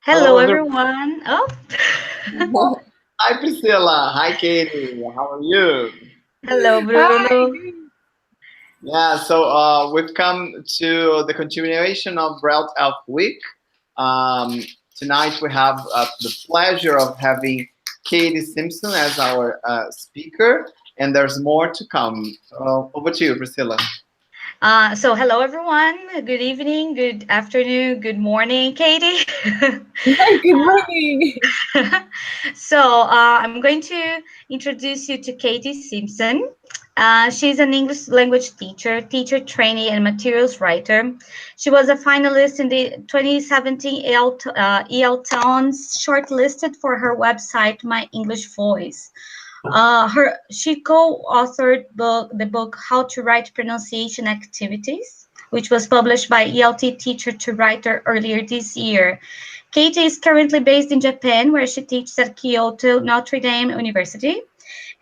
Hello, Hello, everyone. everyone. Oh, Hi, Priscilla. Hi, Katie. How are you? hello, Hi. Bruno. Yeah, so we've come to the continuation of BrELT Elf Week. Um, Tonight we have the pleasure of having Katy Simpson as our speaker, and there's more to come. Over to you, Priscilla. Hello, everyone. Good evening, good afternoon, good morning, Katie. Good morning. I'm going to introduce you to Katy Simpson. She's an English language teacher, teacher trainee, and materials writer. She was a finalist in the 2017 EL Towns shortlisted for her website, My English Voice. She co-authored the book How to Write Pronunciation Activities, which was published by ELT Teacher to Writer earlier this year. Katie is currently based in Japan, where she teaches at Kyoto Notre Dame University,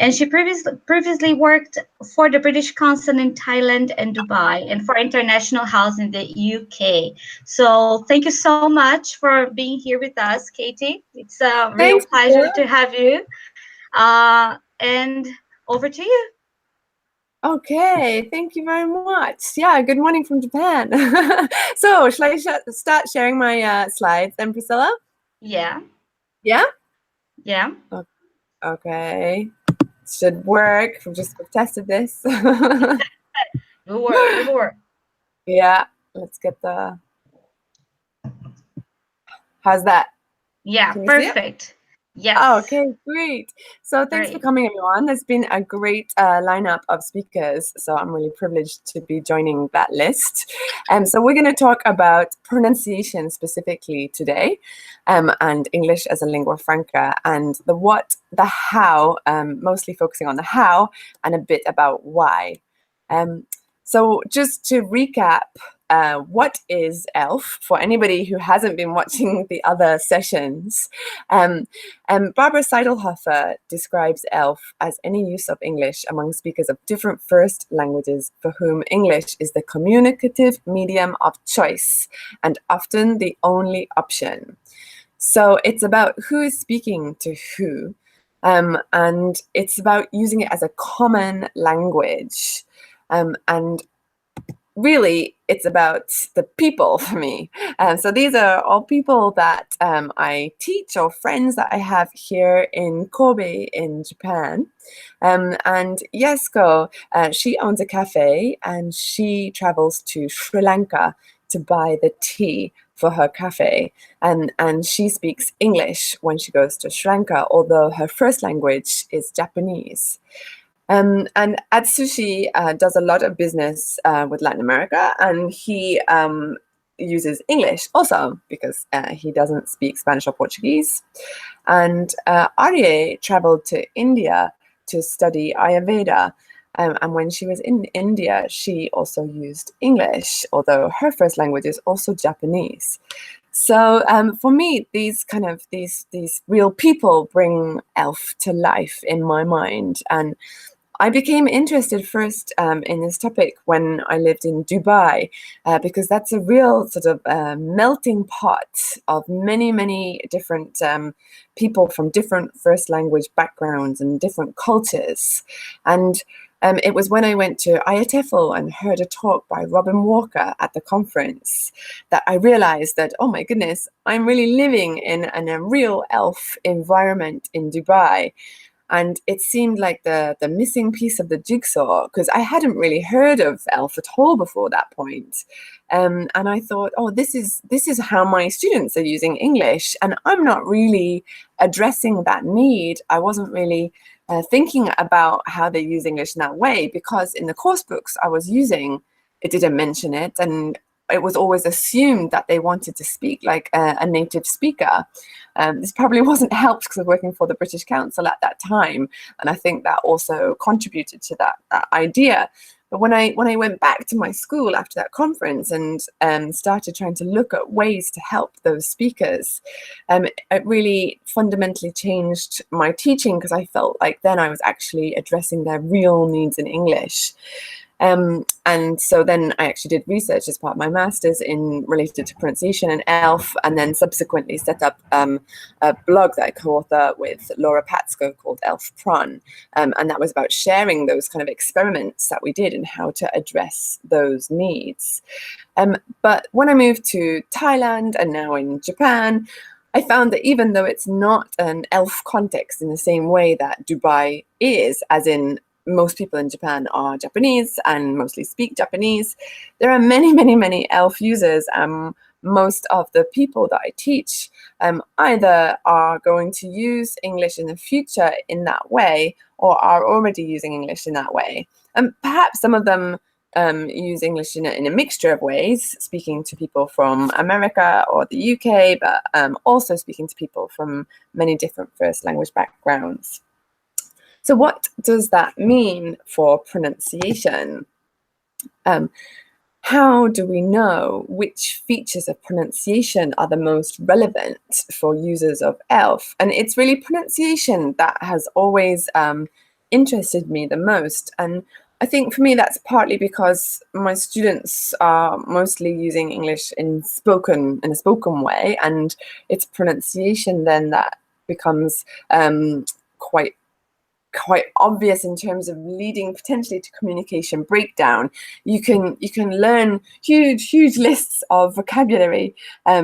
and she previously worked for the British Council in Thailand and Dubai, and for International House in the UK. So thank you so much for being here with us, Katie. It's a real Thanks, pleasure to Priscilla. have you. And over to you. Okay, thank you very much. Yeah, good morning from Japan. So, shall I start sharing my slides then, Priscilla? Yeah, Yeah? yeah. Okay. Should work. We've tested this. Good work, good work. Yeah, let's get the. How's that? Yeah, Can you see it? perfect. Yes, Okay, great. So thanks for great. coming, everyone. There's been a great lineup of speakers, so I'm really privileged to be joining that list. So we're going to talk about pronunciation specifically today, and English as a lingua franca, and the what, the how, mostly focusing on the how, and a bit about why. So just to recap, what is ELF for anybody who hasn't been watching the other sessions? Barbara Seidelhofer describes ELF as any use of English among speakers of different first languages for whom English is the communicative medium of choice and often the only option. So it's about who is speaking to who, and it's about using it as a common language. And really, it's about the people for me. So these are all people that I teach or friends that I have here in Kobe in Japan. And Yesko, she owns a cafe and she travels to Sri Lanka to buy the tea for her cafe. And she speaks English when she goes to Sri Lanka, although her first language is Japanese. And Atsushi does a lot of business with Latin America, and he uses English also because he doesn't speak Spanish or Portuguese. And Arye traveled to India to study Ayurveda. And when she was in India, she also used English, although her first language is also Japanese. So for me, these real people bring ELF to life in my mind. And I became interested first in this topic when I lived in Dubai, because that's a real sort of melting pot of many, many different people from different first language backgrounds and different cultures. And it was when I went to IATEFL and heard a talk by Robin Walker at the conference that I realized that, oh my goodness, I'm really living in a real ELF environment in Dubai. And it seemed like the missing piece of the jigsaw, because I hadn't really heard of ELF at all before that point. And I thought, oh, this is how my students are using English, and I'm not really addressing that need. I wasn't really thinking about how they use English in that way, because in the course books I was using, it didn't mention it, and it was always assumed that they wanted to speak like a native speaker. This probably wasn't helped because I was working for the British Council at that time, and I think that also contributed to that idea. But when I went back to my school after that conference and started trying to look at ways to help those speakers, it really fundamentally changed my teaching, because I felt like then I was actually addressing their real needs in English. And so then I actually did research as part of my master's in related to pronunciation and ELF, and then subsequently set up a blog that I co-author with Laura Patsko called ELF Pron, and that was about sharing those kind of experiments that we did and how to address those needs. But when I moved to Thailand and now in Japan, I found that even though it's not an ELF context in the same way that Dubai is, as in most people in Japan are Japanese and mostly speak Japanese, there are many, many, many ELF users. Most of the people that I teach either are going to use English in the future in that way or are already using English in that way. Perhaps some of them use English in a mixture of ways, speaking to people from America or the UK, but also speaking to people from many different first language backgrounds. So what does that mean for pronunciation? How do we know which features of pronunciation are the most relevant for users of ELF? And it's really pronunciation that has always interested me the most. And I think for me, that's partly because my students are mostly using English in a spoken way, and it's pronunciation then that becomes quite obvious in terms of leading potentially to communication breakdown. You can learn huge lists of vocabulary,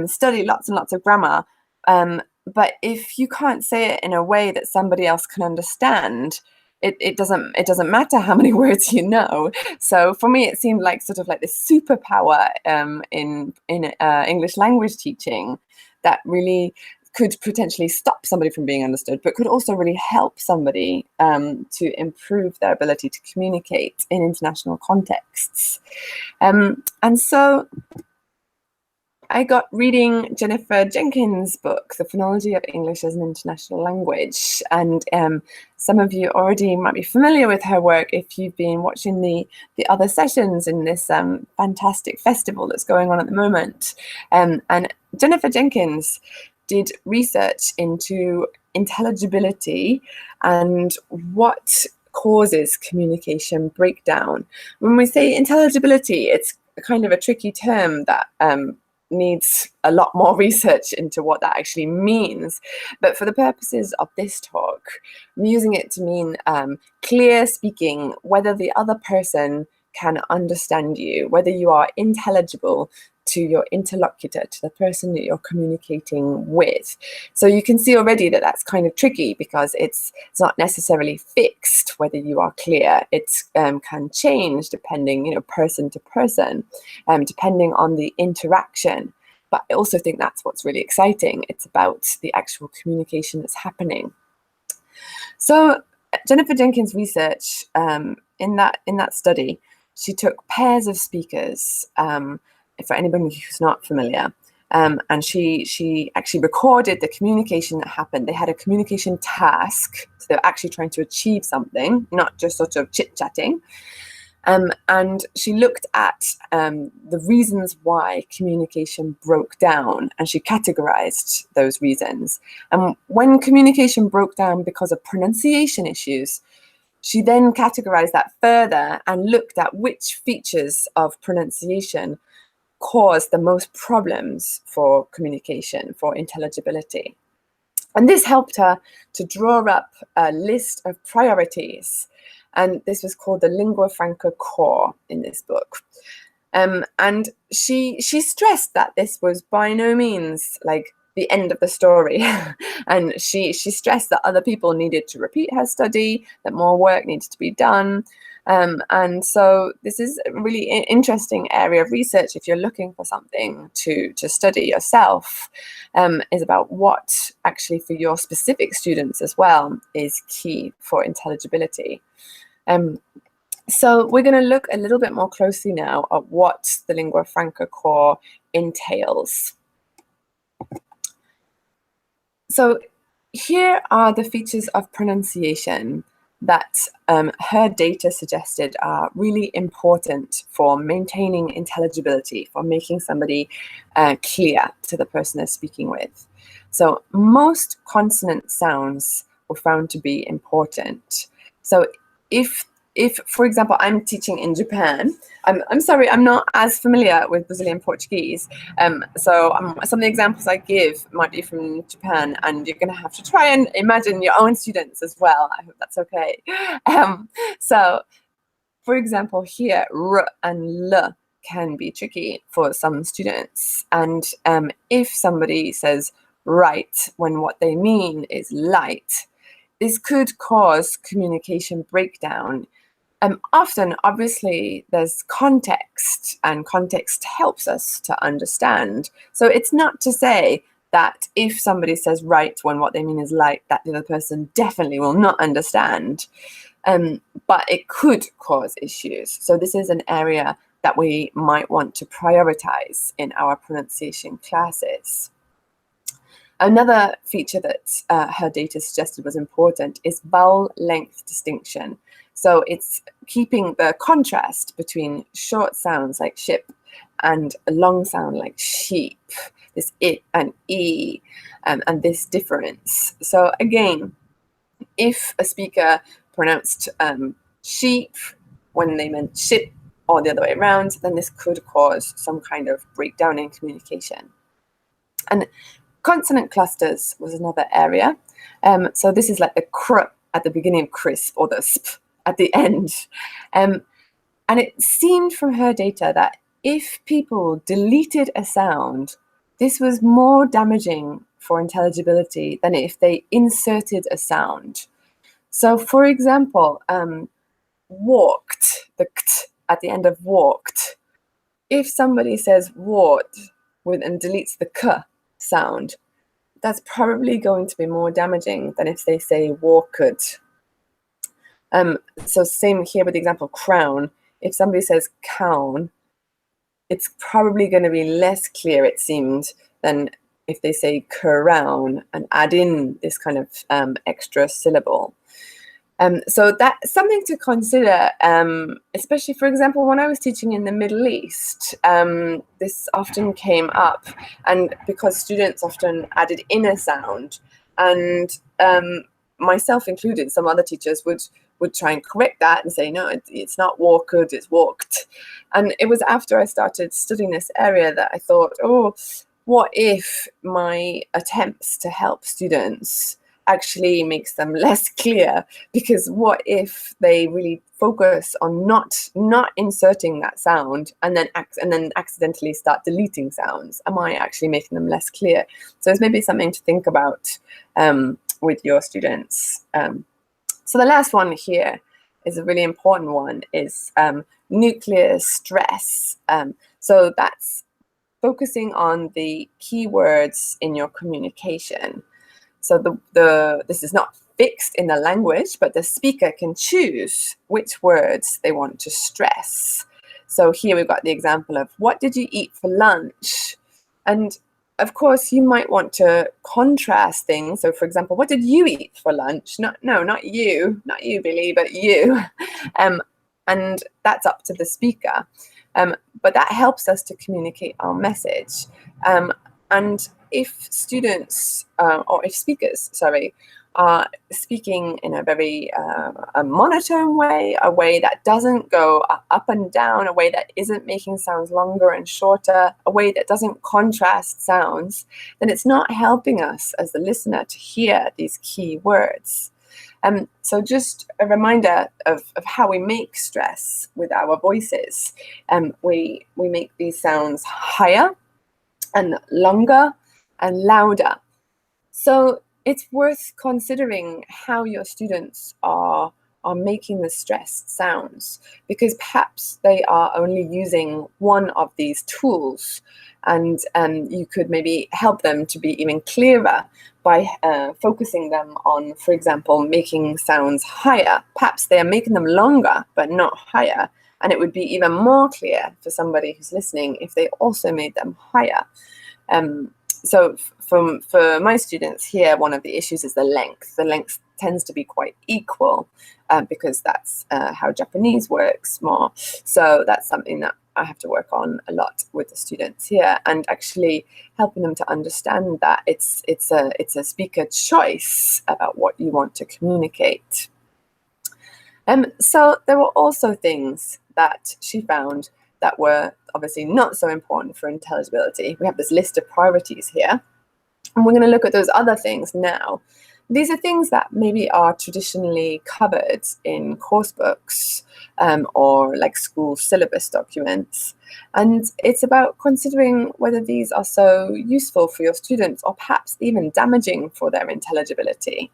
study lots and lots of grammar, but if you can't say it in a way that somebody else can understand, it doesn't matter how many words you know. So for me, it seemed like sort of like this superpower in English language teaching that really could potentially stop somebody from being understood, but could also really help somebody to improve their ability to communicate in international contexts. And so I got reading Jennifer Jenkins' book, The Phonology of English as an International Language. And some of you already might be familiar with her work if you've been watching the other sessions in this fantastic festival that's going on at the moment. And Jennifer Jenkins did research into intelligibility and what causes communication breakdown. When we say intelligibility, it's kind of a tricky term that needs a lot more research into what that actually means. But for the purposes of this talk, I'm using it to mean clear speaking, whether the other person can understand you, whether you are intelligible to your interlocutor, to the person that you're communicating with. So you can see already that that's kind of tricky because it's not necessarily fixed whether you are clear. It can change depending, person to person, depending on the interaction. But I also think that's what's really exciting. It's about the actual communication that's happening. So Jennifer Jenkins' research in that study, she took pairs of speakers. For anybody who's not familiar, and she actually recorded the communication that happened. They had a communication task, so they were actually trying to achieve something, not just sort of chit-chatting. And she looked at the reasons why communication broke down, and she categorized those reasons. And when communication broke down because of pronunciation issues, she then categorized that further and looked at which features of pronunciation cause the most problems for communication, for intelligibility. And this helped her to draw up a list of priorities. And this was called the Lingua Franca core in this book. And she stressed that this was by no means like the end of the story. And she stressed that other people needed to repeat her study, that more work needs to be done. And so this is a really interesting area of research if you're looking for something to study yourself, is about what actually for your specific students as well is key for intelligibility. So we're going to look a little bit more closely now at what the Lingua Franca core entails. So here are the features of pronunciation that her data suggested are really important for maintaining intelligibility, for making somebody clear to the person they're speaking with. So most consonant sounds were found to be important. So if if, for example, I'm teaching in Japan, I'm sorry, I'm not as familiar with Brazilian Portuguese. So some of the examples I give might be from Japan, and you're going to have to try and imagine your own students as well. I hope that's okay. So, for example, here, r and l can be tricky for some students. And if somebody says right when what they mean is light, this could cause communication breakdown. Often, obviously, there's context, and context helps us to understand. So it's not to say that if somebody says right when what they mean is light, that the other person definitely will not understand. But it could cause issues. So this is an area that we might want to prioritize in our pronunciation classes. Another feature that her data suggested was important is vowel length distinction. So it's keeping the contrast between short sounds like ship and a long sound like sheep, this it and e, and this difference. So again, if a speaker pronounced sheep when they meant ship or the other way around, then this could cause some kind of breakdown in communication. And consonant clusters was another area. So this is like the cr at the beginning of crisp, or the sp at the end. And it seemed from her data that if people deleted a sound, this was more damaging for intelligibility than if they inserted a sound. So, for example, walked, the kt at the end of walked. If somebody says walked and deletes the k sound, that's probably going to be more damaging than if they say walked. So same here with the example crown. If somebody says cown, it's probably going to be less clear, it seemed, than if they say crown and add in this kind of extra syllable. So that's something to consider, especially, for example, when I was teaching in the Middle East, this often came up, and because students often added in a sound, and myself included, some other teachers would try and correct that and say, no, it's not walked, it's walked. And it was after I started studying this area that I thought, oh, what if my attempts to help students actually makes them less clear? Because what if they really focus on not inserting that sound and then accidentally start deleting sounds? Am I actually making them less clear? So it's maybe something to think about with your students. So the last one here is a really important one, is nuclear stress. So that's focusing on the keywords in your communication. So this is not fixed in the language, but the speaker can choose which words they want to stress. So here we've got the example of, what did you eat for lunch? And of course, you might want to contrast things. So for example, what did you eat for lunch? Not you, Billy, but you. And that's up to the speaker. But that helps us to communicate our message. And if students, or if speakers, sorry, are speaking in a very a monotone way, a way that doesn't go up and down, a way that isn't making sounds longer and shorter, a way that doesn't contrast sounds, then it's not helping us as the listener to hear these key words. So just a reminder of how we make stress with our voices. We make these sounds higher and longer and louder. So it's worth considering how your students are making the stressed sounds, because perhaps they are only using one of these tools, and you could maybe help them to be even clearer by focusing them on, for example, making sounds higher. Perhaps they are making them longer but not higher, and it would be even more clear for somebody who's listening if they also made them higher. So for my students here, one of the issues is the length. The length tends to be quite equal because that's how Japanese works more. So that's something that I have to work on a lot with the students here, and actually helping them to understand that it's a speaker choice about what you want to communicate. So there were also things that she found that were obviously not so important for intelligibility. We have this list of priorities here, and we're going to look at those other things now. These are things that maybe are traditionally covered in course books or like school syllabus documents. And it's about considering whether these are so useful for your students or perhaps even damaging for their intelligibility.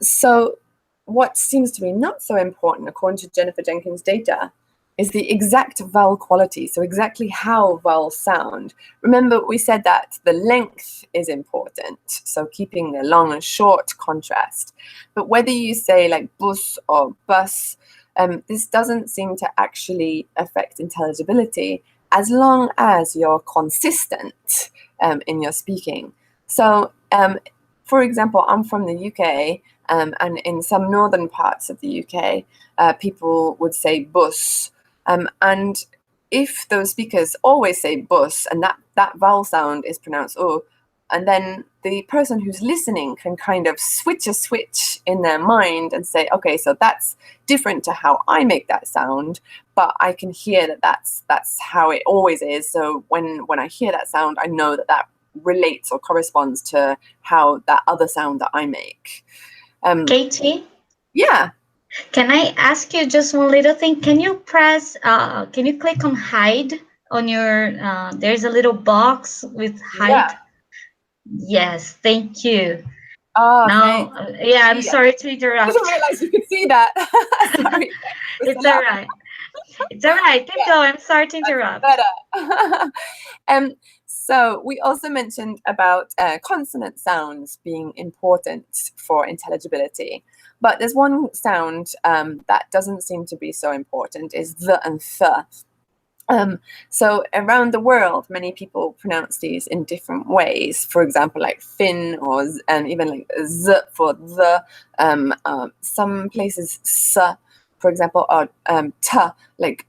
So what seems to be not so important, according to Jennifer Jenkins' data, is the exact vowel quality, so exactly how vowels sound. Remember, we said that the length is important, so keeping the long and short contrast. But whether you say like bus or bus, this doesn't seem to actually affect intelligibility as long as you're consistent in your speaking. So, for example, I'm from the UK, and in some northern parts of the UK, people would say bus. And if those speakers always say bus and that vowel sound is pronounced oh, and then the person who's listening can kind of switch a switch in their mind and say, okay, so that's different to how I make that sound, but I can hear that that's how it always is. So when I hear that sound, I know that relates or corresponds to how that other sound that I make. Katy? Yeah. Can I ask you just one little thing? Can you click on hide on your, there's a little box with hide? Yeah. Yes, thank you. Oh, Now, thanks. yeah, I'm Yeah. sorry to I interrupt. didn't realize you could see that. Sorry. It's all right. It's all right. Keep going. I'm sorry to interrupt. Better. So we also mentioned about consonant sounds being important for intelligibility. But there's one sound that doesn't seem to be so important, is the and the. So around the world, many people pronounce these in different ways. For example, like fin or and even like z for the. Some places s, for example, or t, like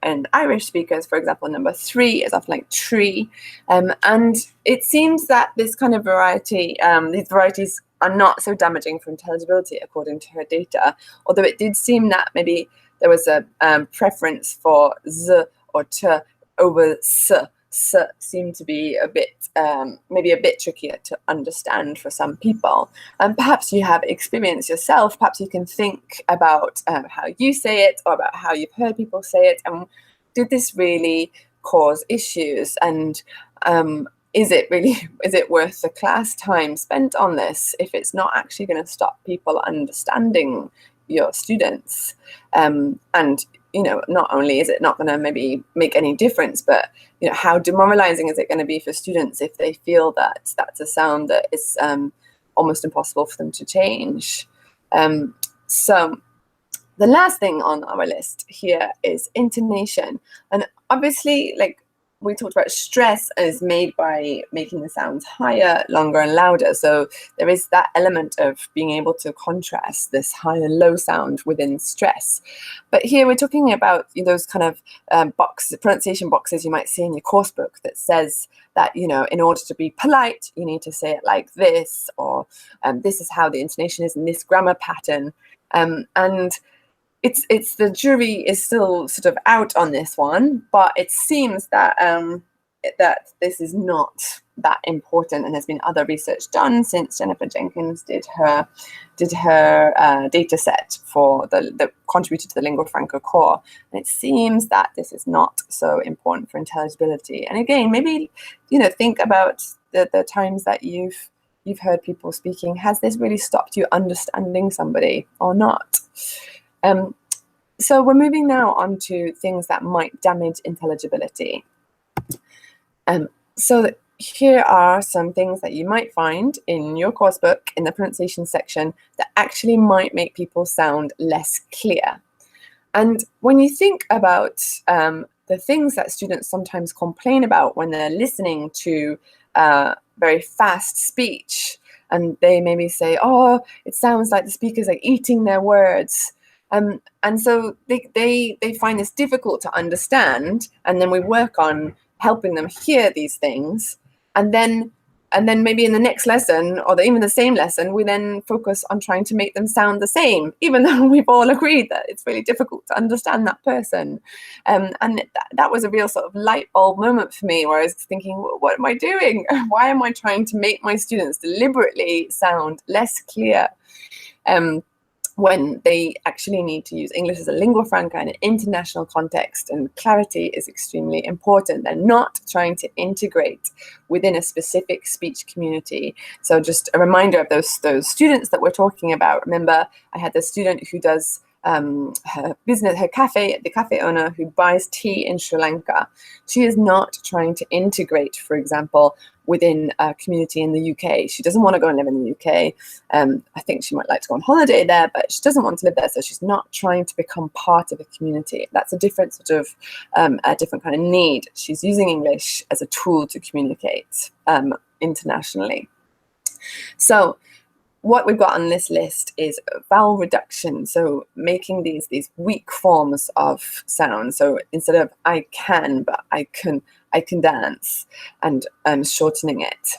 and Irish speakers, for example, number 3 is often like tree. And it seems that this kind of variety, these varieties are not so damaging for intelligibility, according to her data, although it did seem that maybe there was a preference for z or t over s. S seemed to be a bit, maybe a bit trickier to understand for some people. And perhaps you have experience yourself, perhaps you can think about how you say it or about how you've heard people say it, and did this really cause issues? And is it worth the class time spent on this if it's not actually going to stop people understanding your students? And not only is it not going to maybe make any difference, but how demoralizing is it going to be for students if they feel that that's a sound that is almost impossible for them to change? So the last thing on our list here is intonation. And obviously, like we talked about, stress is made by making the sounds higher, longer, and louder. So there is that element of being able to contrast this high and low sound within stress. But here we're talking about those kind of pronunciation boxes you might see in your course book that says that, in order to be polite, you need to say it like this, or this is how the intonation is in this grammar pattern. And it's the jury is still sort of out on this one, but it seems that that this is not that important, and there's been other research done since Jennifer Jenkins did her data set for that contributed to the Lingua Franca core, and it seems that this is not so important for intelligibility. And again, maybe think about the times that you've heard people speaking. Has this really stopped you understanding somebody or not? So we're moving now on to things that might damage intelligibility. So here are some things that you might find in your course book in the pronunciation section that actually might make people sound less clear. And when you think about the things that students sometimes complain about when they're listening to very fast speech, and they maybe say, oh, it sounds like the speaker's like eating their words. And so they find this difficult to understand, and then we work on helping them hear these things. And then and then maybe in the next lesson, or even the same lesson, we then focus on trying to make them sound the same, even though we've all agreed that it's really difficult to understand that person. And that was a real sort of light bulb moment for me, where I was thinking, what am I doing? Why am I trying to make my students deliberately sound less clear when they actually need to use English as a lingua franca in an international context, and clarity is extremely important. They're not trying to integrate within a specific speech community. So just a reminder of those students that we're talking about. Remember, I had this student who does her business, the cafe owner who buys tea in Sri Lanka. She is not trying to integrate, for example, within a community in the UK. She doesn't want to go and live in the UK. I think she might like to go on holiday there, but she doesn't want to live there. So she's not trying to become part of a community. That's a different sort of, a different kind of need. She's using English as a tool to communicate internationally. So what we've got on this list is vowel reduction, so making these weak forms of sound. So instead of I can, but I can dance, and shortening it.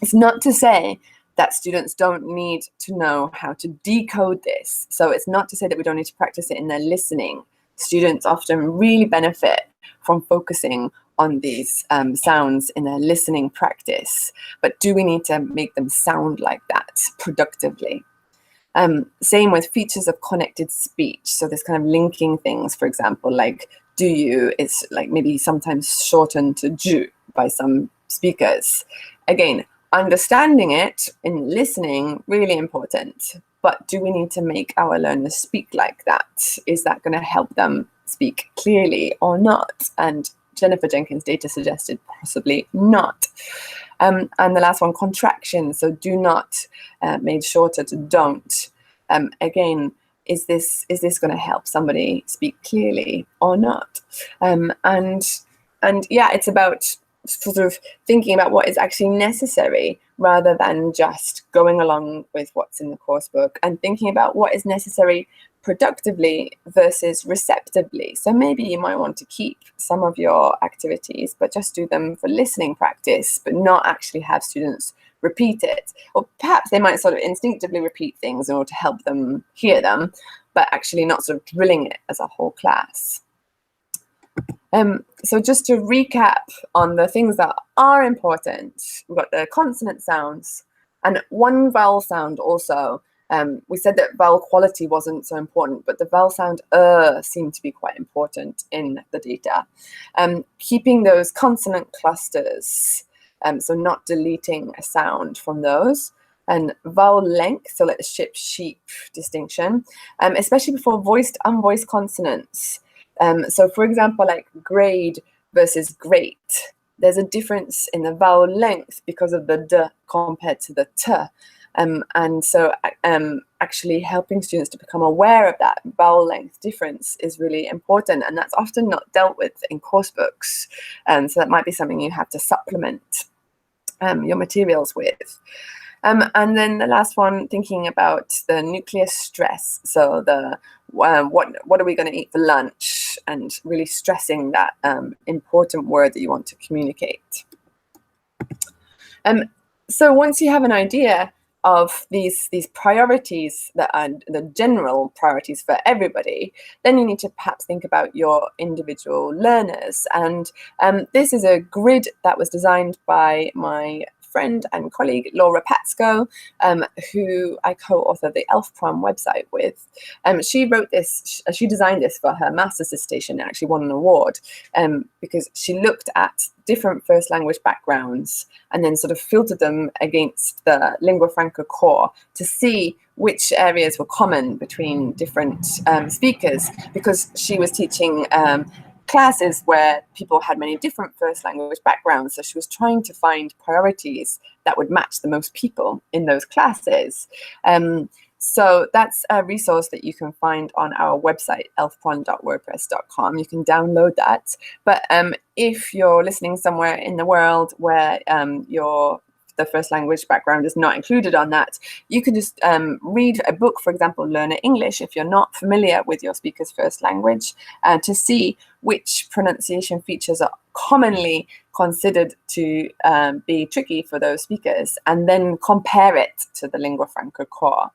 It's not to say that students don't need to know how to decode this. So it's not to say that we don't need to practice it in their listening. Students often really benefit from focusing on these sounds in their listening practice, but do we need to make them sound like that productively? Same with features of connected speech. So this kind of linking things, for example, like do you is like maybe sometimes shortened to ju by some speakers. Again, understanding it in listening, really important. But do we need to make our learners speak like that? Is that going to help them speak clearly or not? And Jennifer Jenkins' data suggested possibly not. And the last one, contraction. So do not made shorter to don't. Again, is this going to help somebody speak clearly or not? And yeah, it's about sort of thinking about what is actually necessary rather than just going along with what's in the course book, and thinking about what is necessary productively versus receptively. So maybe you might want to keep some of your activities, but just do them for listening practice, but not actually have students repeat it. Or perhaps they might sort of instinctively repeat things in order to help them hear them, but actually not sort of drilling it as a whole class. So just to recap on the things that are important, we've got the consonant sounds and one vowel sound also. We said that vowel quality wasn't so important, but the vowel sound seemed to be quite important in the data. Keeping those consonant clusters, so not deleting a sound from those. And vowel length, so like the ship, sheep distinction, especially before voiced, unvoiced consonants. So for example, like grade versus great, there's a difference in the vowel length because of the d compared to the t. And so actually helping students to become aware of that vowel length difference is really important, and that's often not dealt with in course books. So that might be something you have to supplement your materials with. And then the last one, thinking about the nuclear stress. So the what are we going to eat for lunch, and really stressing that important word that you want to communicate. So once you have an idea of these priorities that are the general priorities for everybody, then you need to perhaps think about your individual learners. And this is a grid that was designed by my friend and colleague Laura Patsko, who I co-authored the ELF Prom website with. She wrote this, she designed this for her master's dissertation and actually won an award because she looked at different first language backgrounds and then sort of filtered them against the lingua franca core to see which areas were common between different speakers, because she was teaching classes where people had many different first language backgrounds. So she was trying to find priorities that would match the most people in those classes. So that's a resource that you can find on our website, elfpron.wordpress.com. You can download that. But if you're listening somewhere in the world where your the first language background is not included on that, you can just read a book, for example, Learner English, if you're not familiar with your speaker's first language, to see which pronunciation features are commonly considered to be tricky for those speakers, and then compare it to the lingua franca core.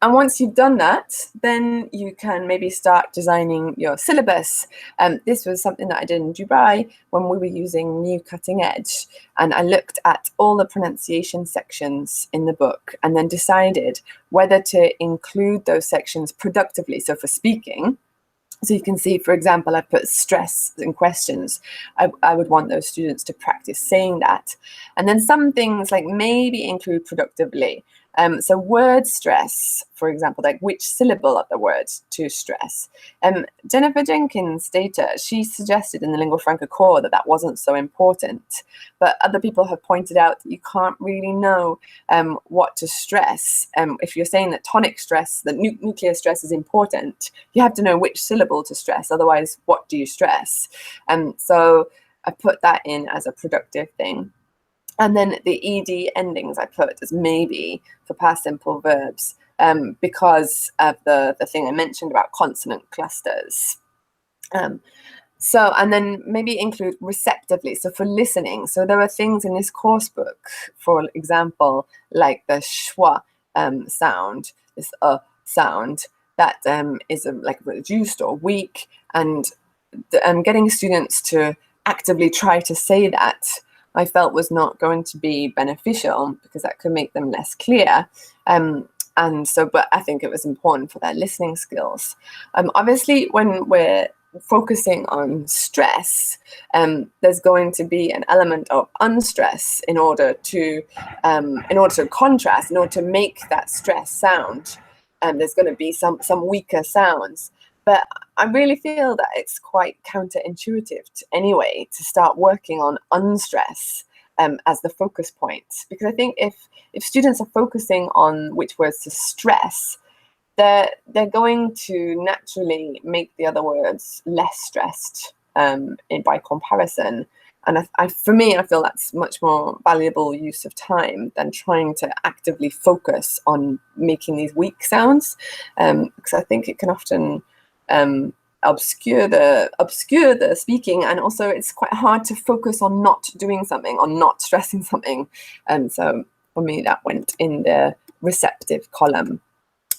And once you've done that, then you can maybe start designing your syllabus. This was something that I did in Dubai when we were using New Cutting Edge. And I looked at all the pronunciation sections in the book and then decided whether to include those sections productively. So for speaking, so you can see, for example, I put stress in questions. I would want those students to practice saying that. And then some things like maybe include productively. So word stress, for example, like which syllable of the word to stress. Jennifer Jenkins' data, she suggested in the lingua franca core that that wasn't so important. But other people have pointed out that you can't really know what to stress. If you're saying that tonic stress, that nuclear stress is important, you have to know which syllable to stress. Otherwise, what do you stress? So I put that in as a productive thing. And then the ed endings I put as maybe for past simple verbs because of the thing I mentioned about consonant clusters. So, and then maybe include receptively, so for listening. So there are things in this course book, for example, like the schwa sound, this sound, that is like reduced or weak, and getting students to actively try to say that I felt was not going to be beneficial because that could make them less clear. And so, but I think it was important for their listening skills. Obviously, when we're focusing on stress, there's going to be an element of unstress in order to contrast, in order to make that stress sound. There's going to be some weaker sounds. But I really feel that it's quite counterintuitive anyway to start working on unstress as the focus point. Because I think if students are focusing on which words to stress, they're going to naturally make the other words less stressed by comparison. And for me, I feel that's much more valuable use of time than trying to actively focus on making these weak sounds, because I think it can often obscure the speaking, and also it's quite hard to focus on not doing something, on not stressing something. So for me, that went in the receptive column.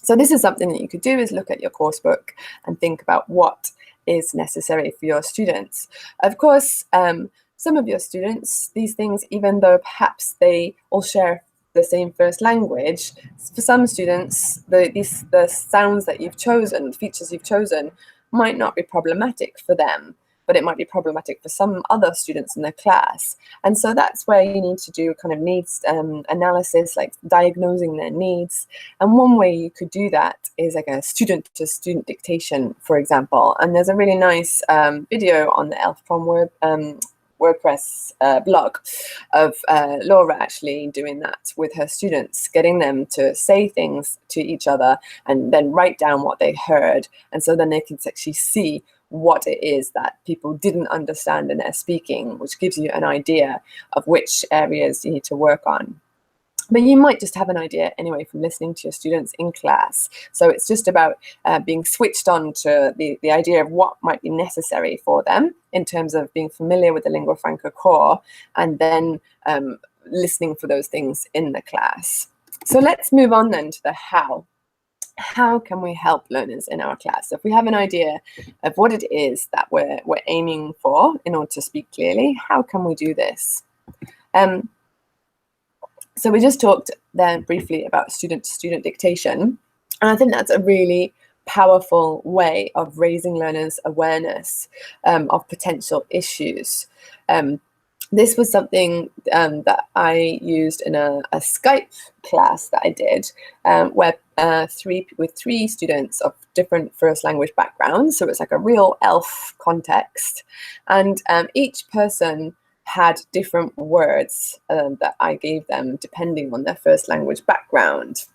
So this is something that you could do, is look at your course book and think about what is necessary for your students. Of course, some of your students, these things, even though perhaps they all share the same first language, for some students, the sounds that you've chosen, features you've chosen, might not be problematic for them, but it might be problematic for some other students in the class. And so that's where you need to do kind of needs analysis, like diagnosing their needs. And one way you could do that is like a student-to-student dictation, for example. And there's a really nice video on the Elf from WordPress blog of Laura actually doing that with her students, getting them to say things to each other and then write down what they heard. And so then they can actually see what it is that people didn't understand in their speaking, which gives you an idea of which areas you need to work on. But you might just have an idea anyway from listening to your students in class. So it's just about being switched on to the idea of what might be necessary for them in terms of being familiar with the lingua franca core, and then listening for those things in the class. So let's move on then to the how. How can we help learners in our class? So if we have an idea of what it is that we're aiming for in order to speak clearly, how can we do this? So we just talked then briefly about student-to-student dictation, and I think that's a really powerful way of raising learners' awareness of potential issues. This was something that I used in a Skype class that I did, where with three students of different first language backgrounds. So it's like a real ELF context, and each person had different words that I gave them depending on their first language background.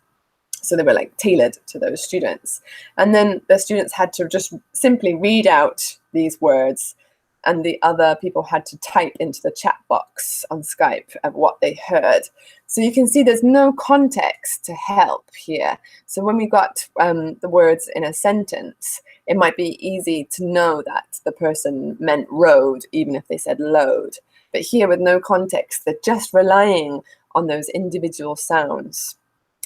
So they were like tailored to those students. And then the students had to just simply read out these words and the other people had to type into the chat box on Skype of what they heard. So you can see there's no context to help here. So when we got the words in a sentence, it might be easy to know that the person meant road, even if they said load. But here, with no context, they're just relying on those individual sounds.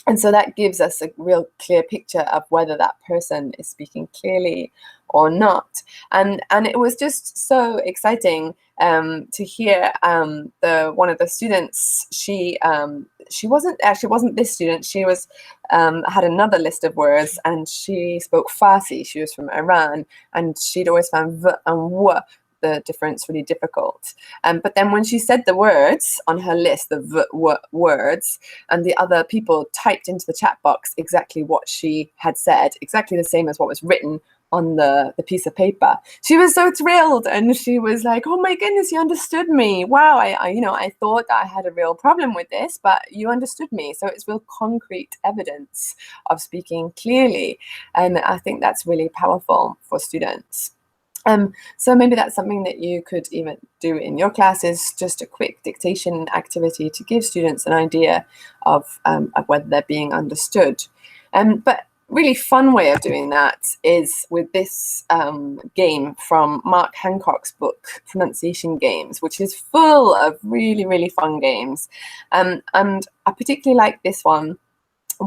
And so that gives us a real clear picture of whether that person is speaking clearly or not. And it was just so exciting to hear one of the students. She wasn't this student. She was had another list of words, and she spoke Farsi. She was from Iran, and she'd always found v and w, the difference, really difficult. But then when she said the words on her list, the v, w words, and the other people typed into the chat box exactly what she had said, exactly the same as what was written on the piece of paper, she was so thrilled, and she was like, "Oh my goodness, you understood me! Wow, I thought that I had a real problem with this, but you understood me." So it's real concrete evidence of speaking clearly, and I think that's really powerful for students. So maybe that's something that you could even do in your classes, just a quick dictation activity to give students an idea of whether they're being understood. But really fun way of doing that is with this game from Mark Hancock's book, Pronunciation Games, which is full of really, really fun games. And I particularly like this one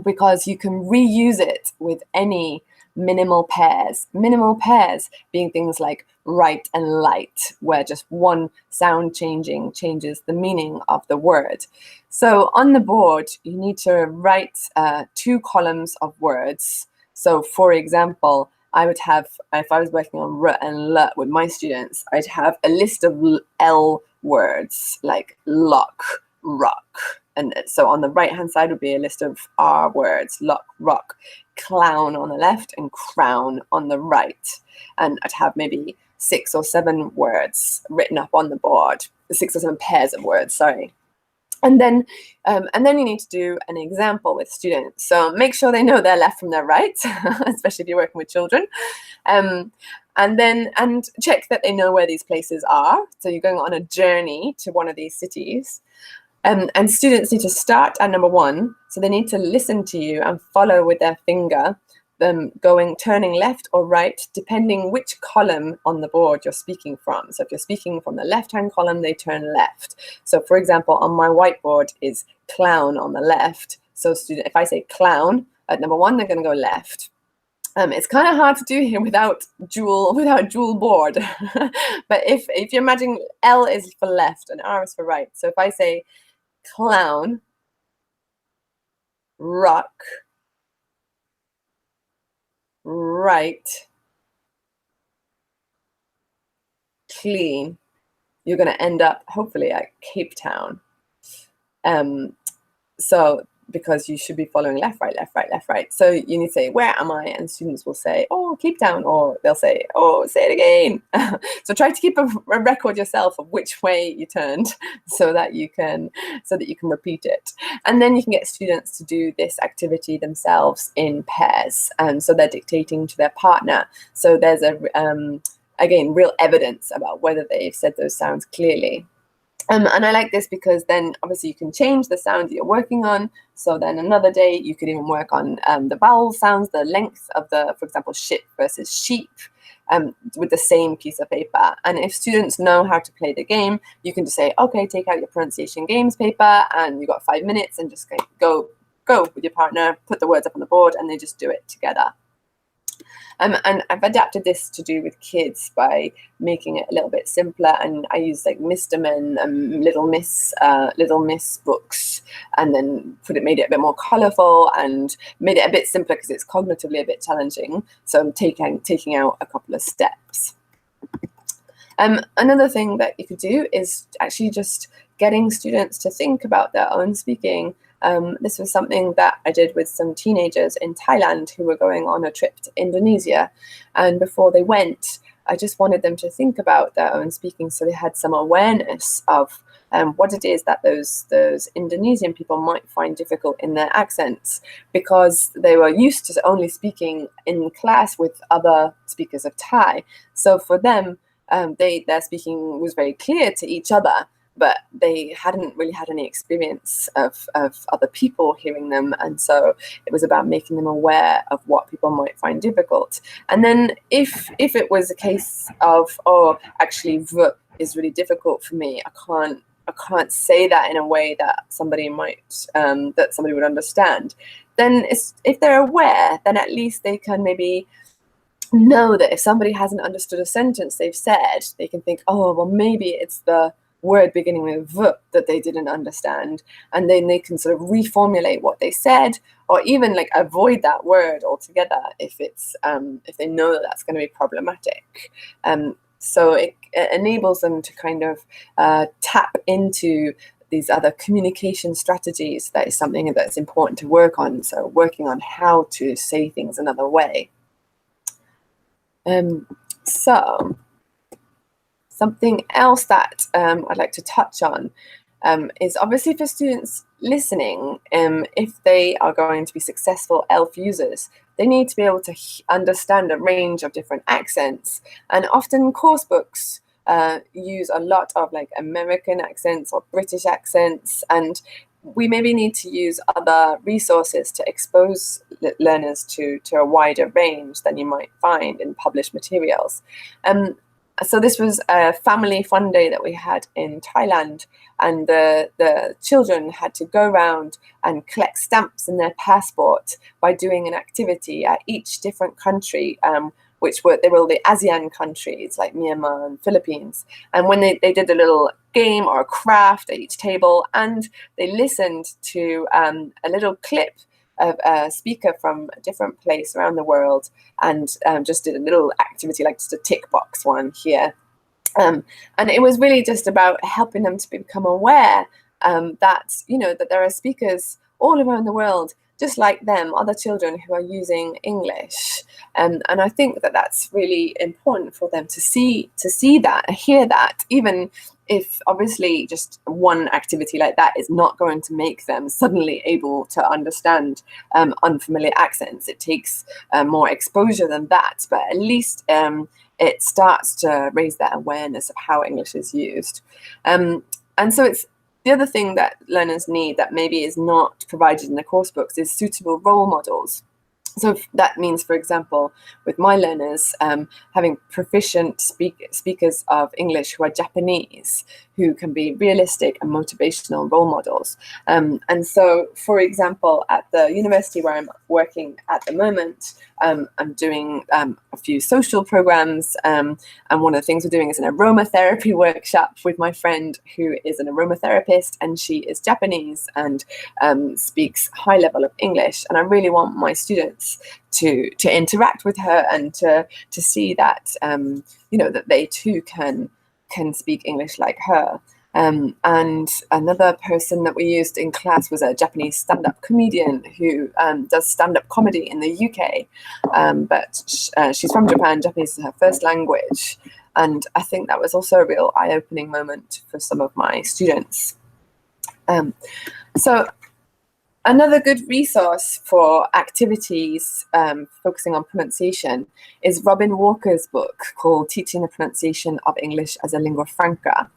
because you can reuse it with any minimal pairs. Minimal pairs being things like right and light, where just one sound changes the meaning of the word. So on the board, you need to write 2 columns of words. So for example, I would have, if I was working on R and L with my students, I'd have a list of L words like lock, rock. And so on the right-hand side would be a list of R words, lock, rock, clown on the left, and crown on the right. And I'd have maybe 6 or 7 words written up on the board, 6 or 7 pairs of words, sorry. And then you need to do an example with students. So make sure they know their left from their right, especially if you're working with children. And check that they know where these places are. So you're going on a journey to one of these cities. And students need to start at number 1. So they need to listen to you and follow with their finger, turning left or right, depending which column on the board you're speaking from. So if you're speaking from the left-hand column, they turn left. So for example, on my whiteboard is clown on the left. So if I say clown at number 1, they're going to go left. It's kind of hard to do here without dual board. But if you imagine L is for left and R is for right. So if I say clown, rock, right, clean, you're going to end up hopefully at Cape Town. So because you should be following left, right, left, right, left, right. So you need to say, where am I? And students will say, oh, Cape Town, or they'll say, oh, say it again. So try to keep a record yourself of which way you turned so that you can repeat it. And then you can get students to do this activity themselves in pairs. And so they're dictating to their partner. So there's again, real evidence about whether they've said those sounds clearly. And I like this because then obviously you can change the sound that you're working on. So then another day you could even work on the vowel sounds, the length of the, for example, ship versus sheep, with the same piece of paper. And if students know how to play the game, you can just say, okay, take out your pronunciation games paper, and you've got 5 minutes, and just go with your partner, put the words up on the board, and they just do it together. And I've adapted this to do with kids by making it a little bit simpler, and I use like Mr. Men and Little Miss books, and then made it a bit more colourful and made it a bit simpler because it's cognitively a bit challenging. So I'm taking out a couple of steps. Another thing that you could do is actually just getting students to think about their own speaking. This was something that I did with some teenagers in Thailand who were going on a trip to Indonesia. And before they went, I just wanted them to think about their own speaking so they had some awareness of what it is that those Indonesian people might find difficult in their accents, because they were used to only speaking in class with other speakers of Thai. So for them, their speaking was very clear to each other, but they hadn't really had any experience of other people hearing them. And so it was about making them aware of what people might find difficult. And then if it was a case of, oh, actually, v is really difficult for me, I can't say that in a way that somebody might, that somebody would understand, then if they're aware, then at least they can maybe know that if somebody hasn't understood a sentence they've said, they can think, oh, well, maybe it's the word beginning with v that they didn't understand, and then they can sort of reformulate what they said, or even like avoid that word altogether if it's if they know that that's going to be problematic. So it enables them to kind of tap into these other communication strategies. That is something that's important to work on. So working on how to say things another way. So something else that I'd like to touch on is obviously for students listening, if they are going to be successful ELF users, they need to be able to understand a range of different accents. And often course books use a lot of like American accents or British accents, and we maybe need to use other resources to expose learners to a wider range than you might find in published materials. So this was a family fun day that we had in Thailand, and the children had to go around and collect stamps in their passport by doing an activity at each different country, which were the ASEAN countries like Myanmar and Philippines. And when they did a little game or a craft at each table, and they listened to a little clip of a speaker from a different place around the world, and just did a little activity, like just a tick box one here. And it was really just about helping them to become aware that, that there are speakers all around the world, just like them, other children who are using English. And I think that that's really important for them to see that, hear that, even if obviously just one activity like that is not going to make them suddenly able to understand unfamiliar accents. It takes more exposure than that, but at least it starts to raise that awareness of how English is used. And so it's the other thing that learners need that maybe is not provided in the course books is suitable role models. So that means, for example, with my learners, having proficient speakers of English who are Japanese, who can be realistic and motivational role models. And so, for example, at the university where I'm working at the moment, I'm doing a few social programs, and one of the things we're doing is an aromatherapy workshop with my friend who is an aromatherapist, and she is Japanese and speaks high level of English. And I really want my students to interact with her and to see that that they too can speak English like her. And another person that we used in class was a Japanese stand-up comedian who does stand-up comedy in the UK, but she's from Japan. Japanese is her first language, and I think that was also a real eye-opening moment for some of my students. So another good resource for activities focusing on pronunciation is Robin Walker's book called Teaching the Pronunciation of English as a Lingua Franca.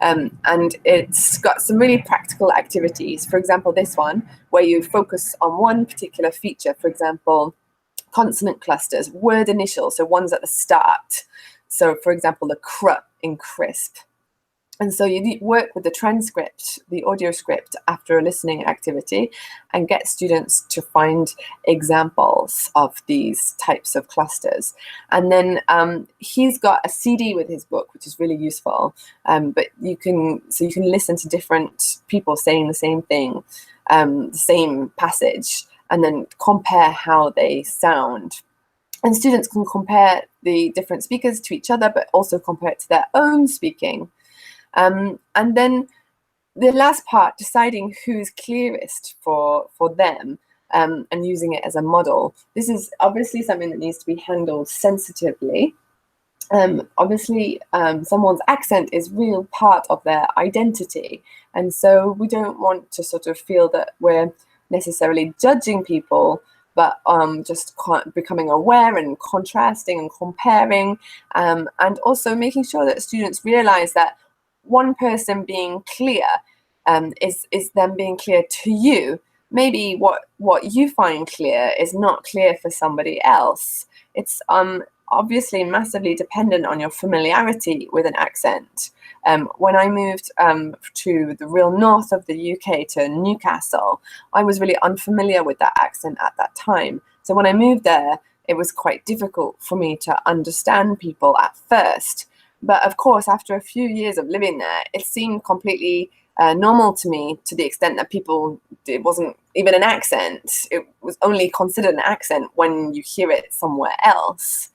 And it's got some really practical activities. For example, this one, where you focus on one particular feature, for example, consonant clusters, word initials, so ones at the start. So, for example, the cr in crisp. And so you work with the transcript, the audio script after a listening activity, and get students to find examples of these types of clusters. And then he's got a CD with his book, which is really useful. But you can listen to different people saying the same thing, the same passage, and then compare how they sound. And students can compare the different speakers to each other, but also compare it to their own speaking. And then the last part, deciding who's clearest for them, and using it as a model. This is obviously something that needs to be handled sensitively. Obviously, someone's accent is real part of their identity. And so we don't want to sort of feel that we're necessarily judging people but just becoming aware and contrasting and comparing, and also making sure that students realize that one person being clear is them being clear to you. Maybe what you find clear is not clear for somebody else. It's obviously massively dependent on your familiarity with an accent. When I moved to the real north of the UK, to Newcastle, I was really unfamiliar with that accent at that time. So when I moved there, it was quite difficult for me to understand people at first. But of course, after a few years of living there, it seemed completely normal to me, to the extent that it wasn't even an accent. It was only considered an accent when you hear it somewhere else.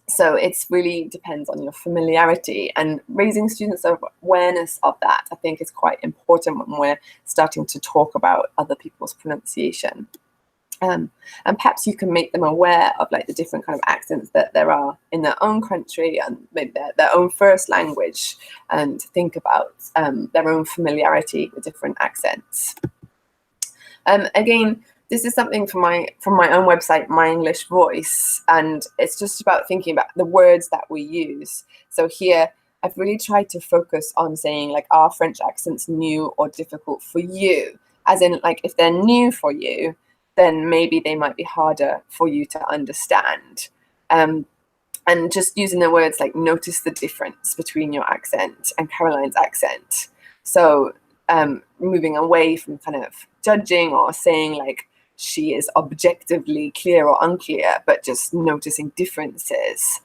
So it's really depends on your familiarity, and raising students' awareness of that, I think, is quite important when we're starting to talk about other people's pronunciation. And perhaps you can make them aware of like the different kind of accents that there are in their own country and maybe their own first language, and think about their own familiarity with different accents. Again, this is something from my own website, My English Voice, and it's just about thinking about the words that we use. So here, I've really tried to focus on saying, like, are French accents new or difficult for you? As in, like, if they're new for you, then maybe they might be harder for you to understand. And just using the words like notice the difference between your accent and Caroline's accent. So moving away from kind of judging or saying like she is objectively clear or unclear, but just noticing differences.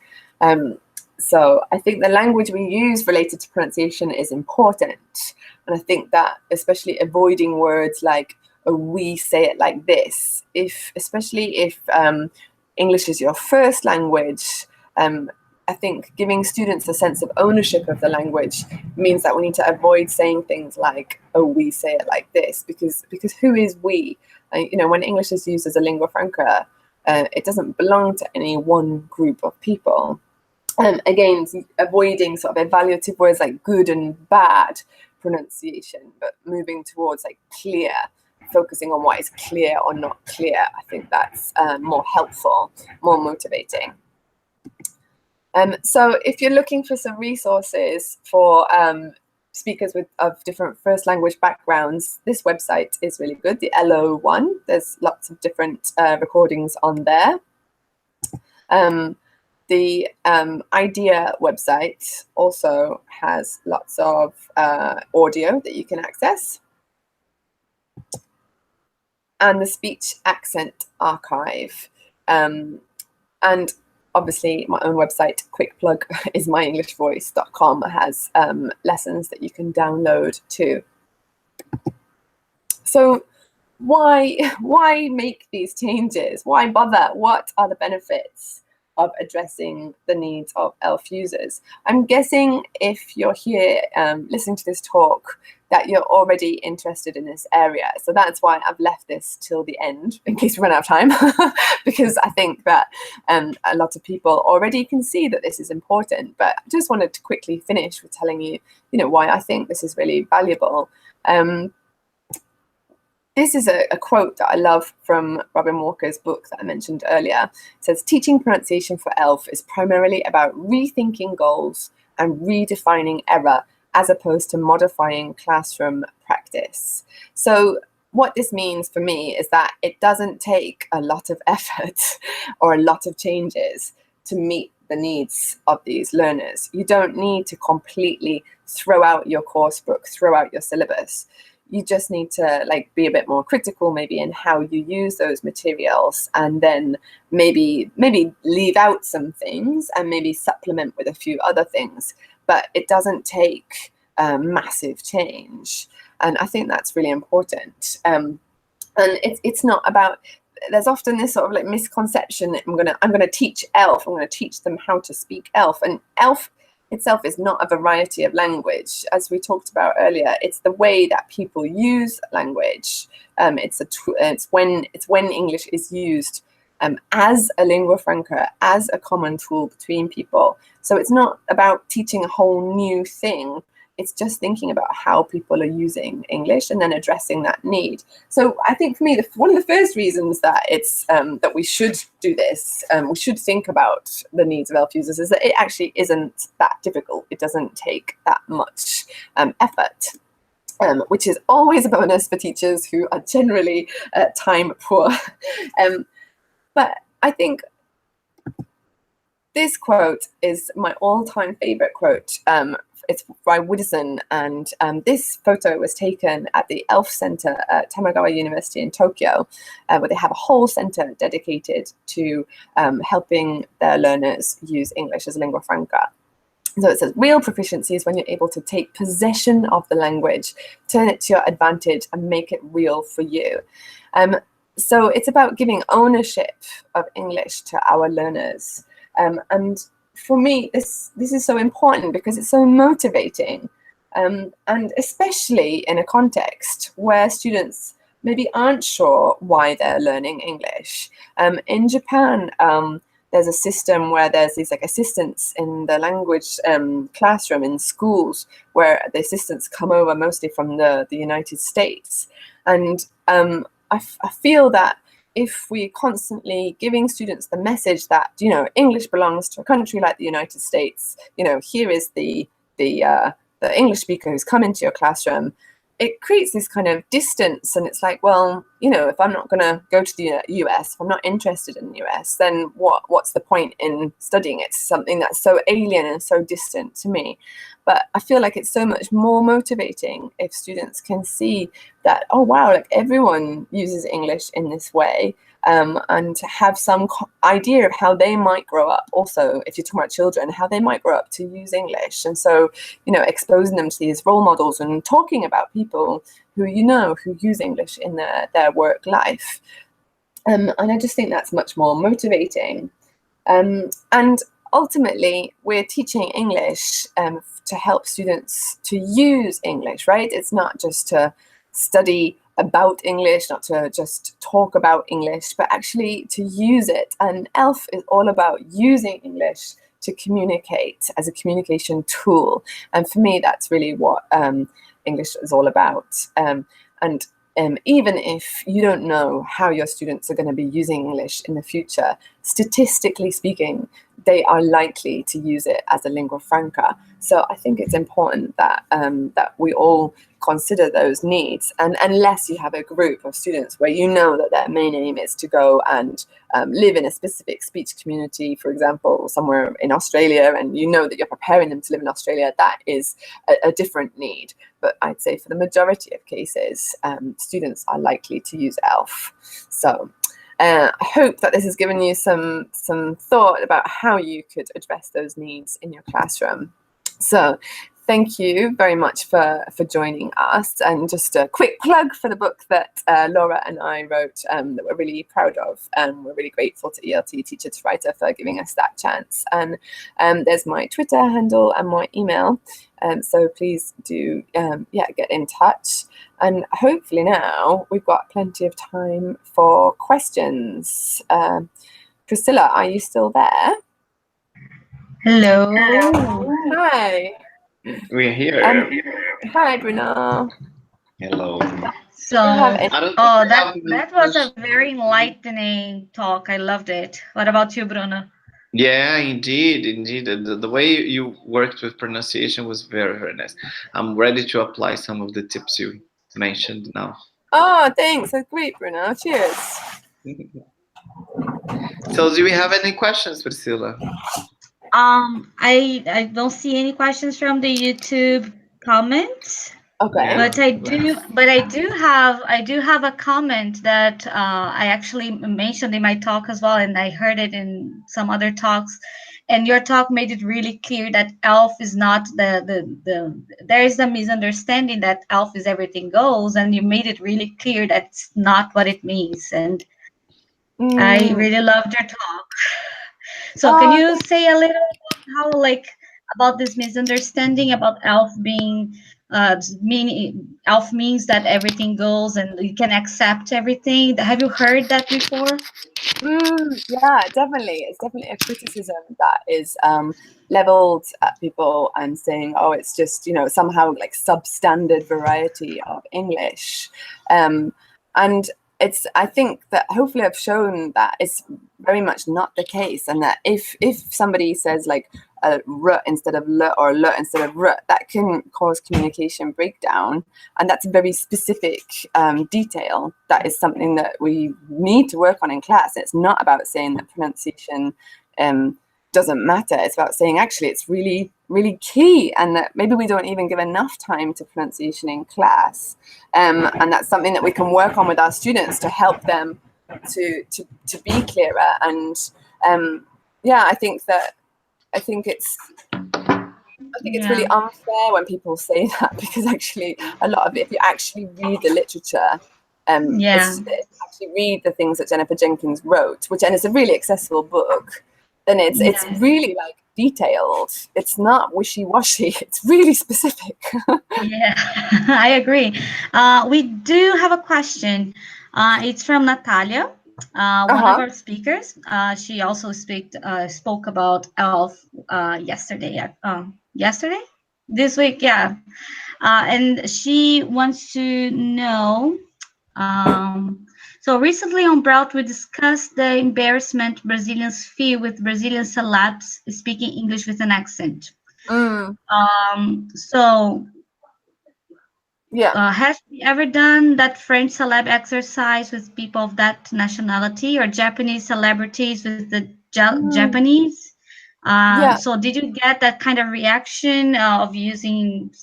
So I think the language we use related to pronunciation is important. And I think that especially avoiding words like, oh, we say it like this, especially if English is your first language, I think giving students a sense of ownership of the language means that we need to avoid saying things like, oh, we say it like this, because who is we? When English is used as a lingua franca, it doesn't belong to any one group of people. Again, avoiding sort of evaluative words like good and bad pronunciation, but moving towards like clear, focusing on what is clear or not clear. I think that's more helpful, more motivating. So if you're looking for some resources for speakers of different first language backgrounds, this website is really good, the LO one. There's lots of different recordings on there. The IDEA website also has lots of audio that you can access. And the Speech Accent Archive. And obviously my own website, quick plug, is myenglishvoice.com, has lessons that you can download too. So why make these changes? Why bother? What are the benefits of addressing the needs of ELF users? I'm guessing if you're here listening to this talk that you're already interested in this area. So that's why I've left this till the end, in case we run out of time, because I think that a lot of people already can see that this is important. But I just wanted to quickly finish with telling you, why I think this is really valuable. This is a quote that I love from Robin Walker's book that I mentioned earlier. It says, teaching pronunciation for ELF is primarily about rethinking goals and redefining error, as opposed to modifying classroom practice. So what this means for me is that it doesn't take a lot of effort or a lot of changes to meet the needs of these learners. You don't need to completely throw out your course book, throw out your syllabus. You just need to be a bit more critical maybe in how you use those materials, and then maybe leave out some things and maybe supplement with a few other things. But it doesn't take massive change, and I think that's really important. And it's not about. There's often this sort of misconception that I'm gonna teach ELF. I'm gonna teach them how to speak ELF, and ELF itself is not a variety of language, as we talked about earlier. It's the way that people use language. It's when English is used as a lingua franca, as a common tool between people. So it's not about teaching a whole new thing. It's just thinking about how people are using English and then addressing that need. So I think for me, one of the first reasons that it's that we should do this, we should think about the needs of ELF users, is that it actually isn't that difficult. It doesn't take that much effort. Which is always a bonus for teachers who are generally time poor. But I think this quote is my all-time favorite quote. It's by Witten, and this photo was taken at the ELF Center at Tamagawa University in Tokyo, where they have a whole center dedicated to helping their learners use English as lingua franca. So it says, real proficiency is when you're able to take possession of the language, turn it to your advantage, and make it real for you. So it's about giving ownership of English to our learners. And for me, this is so important because it's so motivating. And especially in a context where students maybe aren't sure why they're learning English. In Japan, there's a system where there's these assistants in the language classroom in schools, where the assistants come over mostly from the United States. And I feel that if we're constantly giving students the message that, English belongs to a country like the United States, here is the English speaker who's come into your classroom, it creates this kind of distance. And it's like, well, if I'm not going to go to the US, if I'm not interested in the US, then what's the point in studying it? It's something that's so alien and so distant to me. But I feel like it's so much more motivating if students can see that, oh, wow, everyone uses English in this way, and to have some idea of how they might grow up. Also, if you're talking about children, how they might grow up to use English. And so, exposing them to these role models and talking about people who who use English in their work life. And I just think that's much more motivating. And ultimately, we're teaching English to help students to use English, right? It's not just to study about English, not to just talk about English, but actually to use it. And ELF is all about using English to communicate as a communication tool. And for me, that's really what English is all about. And even if you don't know how your students are going to be using English in the future, statistically speaking, they are likely to use it as a lingua franca. So I think it's important that that we all consider those needs. And unless you have a group of students where that their main aim is to go and live in a specific speech community, for example, somewhere in Australia, and that you're preparing them to live in Australia, that is a different need. But I'd say for the majority of cases, students are likely to use ELF. So I hope that this has given you some thought about how you could address those needs in your classroom. So thank you very much for joining us. And just a quick plug for the book that Laura and I wrote that we're really proud of. And we're really grateful to ELT Teacher to Writer for giving us that chance. And there's my Twitter handle and my email. So please do get in touch. And hopefully now we've got plenty of time for questions. Priscilla, are you still there? Hello. Hi. We're here. Hi, Bruna. Hello. So, that was a very enlightening talk. I loved it. What about you, Bruna? Yeah, indeed. The way you worked with pronunciation was very, very nice. I'm ready to apply some of the tips you mentioned now. Oh, thanks. That's great, Bruna. Cheers. So, do we have any questions, Priscilla? I don't see any questions from the YouTube comments. Okay. But I do have a comment that I actually mentioned in my talk as well, and I heard it in some other talks. And your talk made it really clear that ELF is not there is a misunderstanding that ELF is everything goes, and you made it really clear that's not what it means. And I really loved your talk. So can you say a little about how about this misunderstanding about ELF being ELF means that everything goes and you can accept everything. Have you heard that before? Yeah, definitely. It's definitely a criticism that is leveled at people and saying, oh, it's just, somehow like substandard variety of English. And I think that hopefully I've shown that it's very much not the case, and that if somebody says like r instead of l or l instead of r, that can cause communication breakdown, and that's a very specific detail. That is something that we need to work on in class. It's not about saying that pronunciation doesn't matter. It's about saying actually it's really, really key, and that maybe we don't even give enough time to pronunciation in class, and that's something that we can work on with our students to help them to be clearer. And I think it's really unfair when people say that, because actually a lot of it, if you actually read the literature, actually read the things that Jennifer Jenkins wrote, and it's a really accessible book, then it's really like detailed. It's not wishy-washy. It's really specific. Yeah, I agree. We do have a question. It's from Natalia, one of our speakers. She also spoke about ELF yesterday. This week, yeah. And she wants to know. So recently on BrELT, we discussed the embarrassment Brazilians feel with Brazilian celebs speaking English with an accent. So have you ever done that French celeb exercise with people of that nationality, or Japanese celebrities with the Japanese? So did you get that kind of reaction of using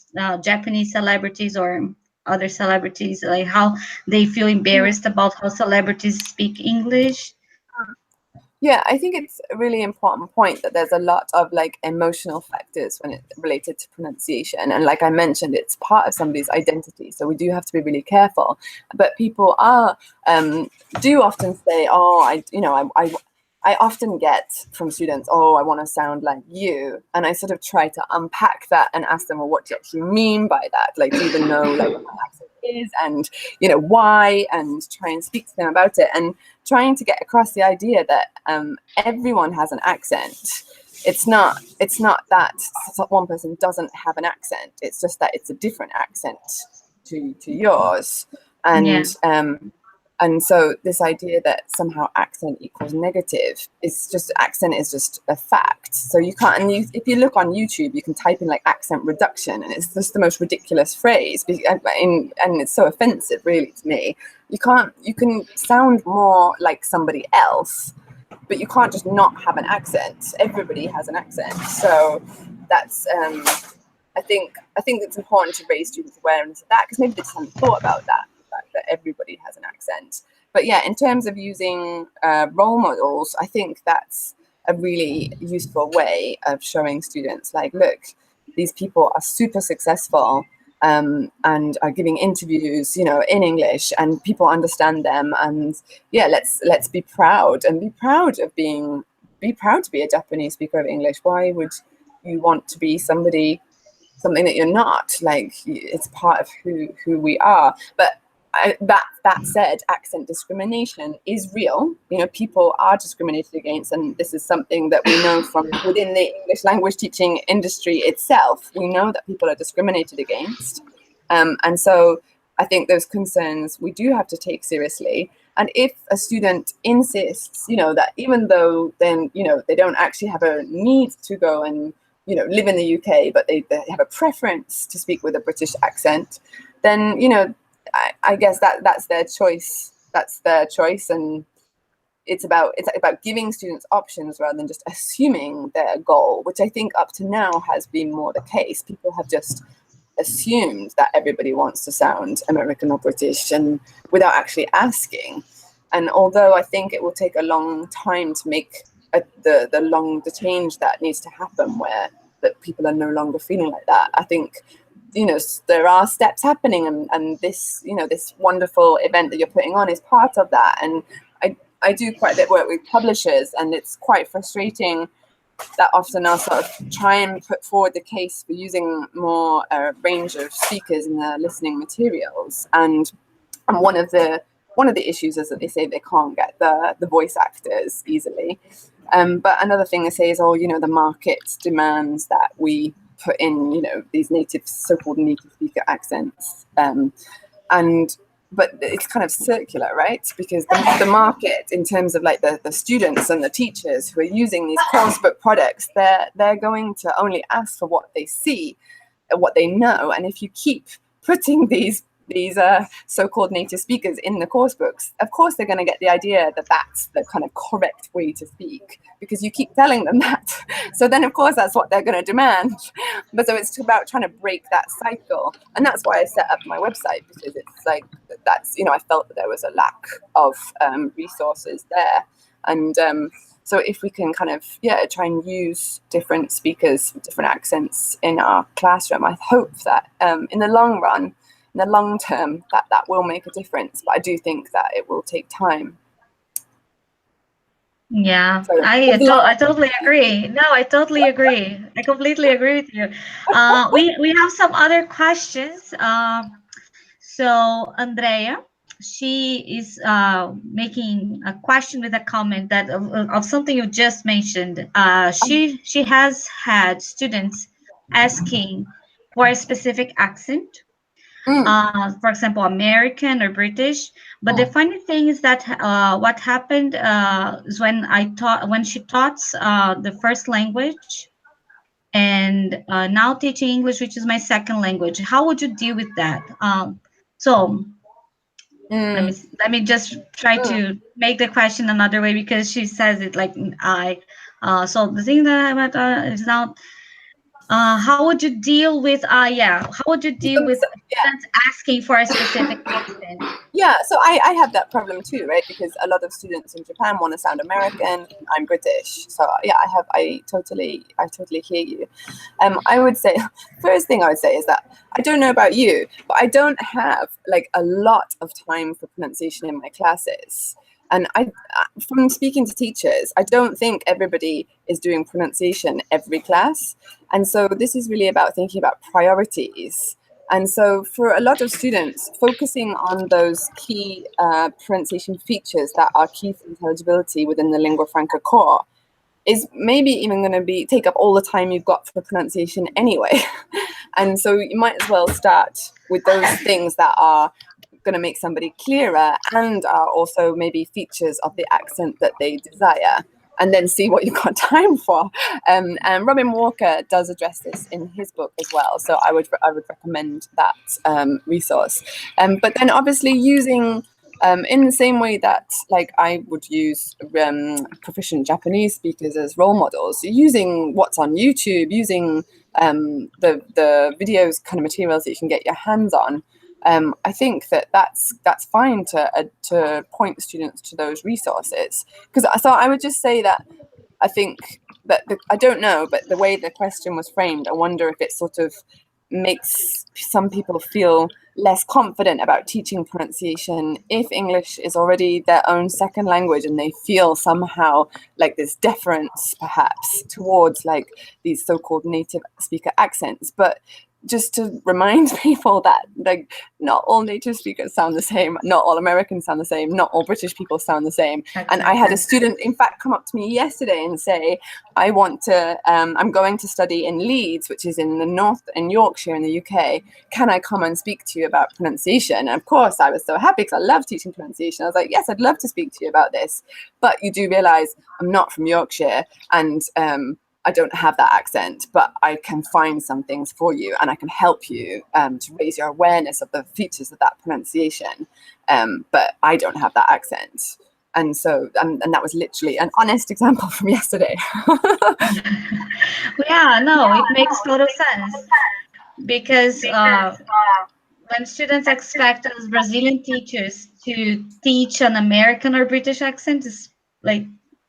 Japanese celebrities or other celebrities, like how they feel embarrassed about how celebrities speak English? Yeah, I think it's a really important point that there's a lot of like emotional factors when it's related to pronunciation. And like I mentioned, it's part of somebody's identity. So we do have to be really careful. But people do often say, oh, I often get from students, oh, I want to sound like you. And I sort of try to unpack that and ask them, well, what do you actually mean by that? Like, do you even know like what my accent is, and why, and try and speak to them about it, and trying to get across the idea that everyone has an accent. It's not that one person doesn't have an accent. It's just that it's a different accent to yours. And so this idea that somehow accent equals negative accent is just a fact. So you can't, and if you look on YouTube, you can type in like accent reduction, and it's just the most ridiculous phrase, and it's so offensive really to me. You can sound more like somebody else, but you can't just not have an accent. Everybody has an accent. So that's, I think it's important to raise students' awareness of that, because maybe they just haven't thought about that. That everybody has an accent. But yeah, in terms of using role models, I think that's a really useful way of showing students, like, look, these people are super successful and are giving interviews, in English, and people understand them. And yeah, let's be proud, and be proud to be a Japanese speaker of English. Why would you want to be something that you're not? Like, it's part of who we are. But that said, accent discrimination is real. People are discriminated against, and this is something that we know from within the English language teaching industry itself. We know that people are discriminated against, and so I think those concerns we do have to take seriously. And if a student insists, that even though then they don't actually have a need to go and live in the UK, but they have a preference to speak with a British accent, then I guess that's their choice. That's their choice, and it's about giving students options rather than just assuming their goal, which I think up to now has been more the case. People have just assumed that everybody wants to sound American or British, and without actually asking. And although I think it will take a long time to make the change that needs to happen, where that people are no longer feeling like that, I think there are steps happening, and this this wonderful event that you're putting on is part of that. And I do quite a bit of work with publishers, and it's quite frustrating that often I'll sort of try and put forward the case for using more range of speakers in the listening materials. And one of the issues is that they say they can't get the voice actors easily. But another thing they say is, oh, the market demands that we put in, these so-called native speaker accents. But it's kind of circular, right? Because the market, in terms of like the students and the teachers who are using these coursebook products, they're going to only ask for what they see, what they know. And if you keep putting these so-called native speakers in the course books, of course they're going to get the idea that that's the kind of correct way to speak, because you keep telling them that. So then of course that's what they're going to demand. But so it's about trying to break that cycle, and that's why I set up my website, because it's like that's I felt that there was a lack of resources there. And so if we can kind of try and use different speakers, different accents in our classroom, I hope that in the long run, in the long term, that will make a difference. But I do think that it will take time. Yeah, So, I totally agree. No, I totally agree. I completely agree with you. We have some other questions. So Andrea, she is making a question with a comment that of something you just mentioned. She has had students asking for a specific accent, for example, American or British. But the funny thing is that what happened is when she taught the first language, and now teaching English, which is my second language. How would you deal with that? So let me just try to make the question another way, because she says it like so the thing that I is now. How would you deal with how would you deal with students asking for a specific accent? Yeah, so I have that problem too, right? Because a lot of students in Japan want to sound American. I'm British, so yeah, I totally hear you. I would say, first thing I would say is that I don't know about you, but I don't have like a lot of time for pronunciation in my classes. And from speaking to teachers, I don't think everybody is doing pronunciation every class. And so this is really about thinking about priorities. And so for a lot of students, focusing on those key pronunciation features that are key for intelligibility within the Lingua Franca core is maybe even going to take up all the time you've got for pronunciation anyway. And so you might as well start with those things that are going to make somebody clearer and are also maybe features of the accent that they desire, and then see what you've got time for. And Robin Walker does address this in his book as well, so I would recommend that resource. But then obviously using in the same way that like I would use proficient Japanese speakers as role models, using what's on YouTube, using the videos kind of materials that you can get your hands on. I think that's fine to point students to those resources. So I would just say that I think that I don't know, but the way the question was framed, I wonder if it sort of makes some people feel less confident about teaching pronunciation if English is already their own second language, and they feel somehow like this deference perhaps towards like these so-called native speaker accents. But just to remind people that like not all native speakers sound the same, not all Americans sound the same, not all British people sound the same. And I had a student in fact come up to me yesterday and say, I'm going to study in Leeds, which is in the north, in Yorkshire in the UK. Can I come and speak to you about pronunciation? And of course I was so happy because I love teaching pronunciation. I was like, yes, I'd love to speak to you about this. But you do realize I'm not from Yorkshire, and I don't have that accent, but I can find some things for you, and I can help you to raise your awareness of the features of that pronunciation. But I don't have that accent. And so, and that was literally an honest example from yesterday. Yeah, no, it makes total sense, because when students expect us Brazilian teachers to teach an American or British accent,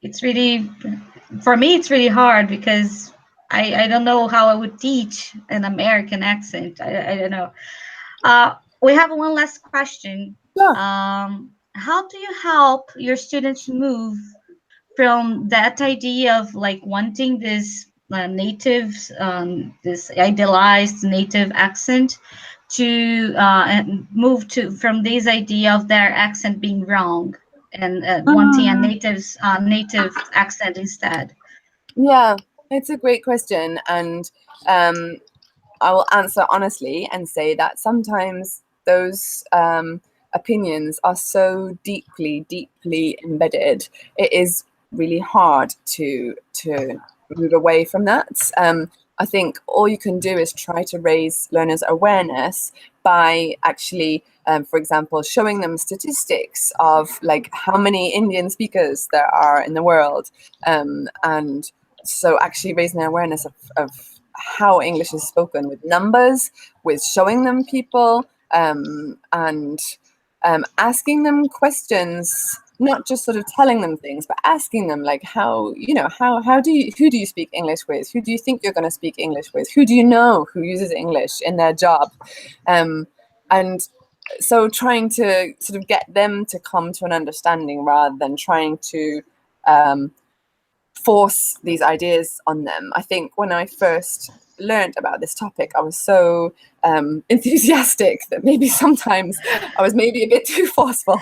it's really, for me, it's really hard, because I don't know how I would teach an American accent. I don't know. We have one last question. Sure. How do you help your students move from that idea of like wanting this this idealized native accent to and move to from this idea of their accent being wrong and wanting a native accent instead? Yeah, it's a great question, and I will answer honestly and say that sometimes those opinions are so deeply, deeply embedded. It is really hard to move away from that. I think all you can do is try to raise learners' awareness by actually, for example, showing them statistics of like how many Indian speakers there are in the world, and so actually raising their awareness of how English is spoken with numbers, with showing them people, and asking them questions, not just sort of telling them things, but asking them like how who do you speak English with? Who do you think you're going to speak English with? Who do you know who uses English in their job? And so trying to sort of get them to come to an understanding rather than trying to force these ideas on them. I think when I first learned about this topic, I was so enthusiastic that maybe sometimes I was maybe a bit too forceful,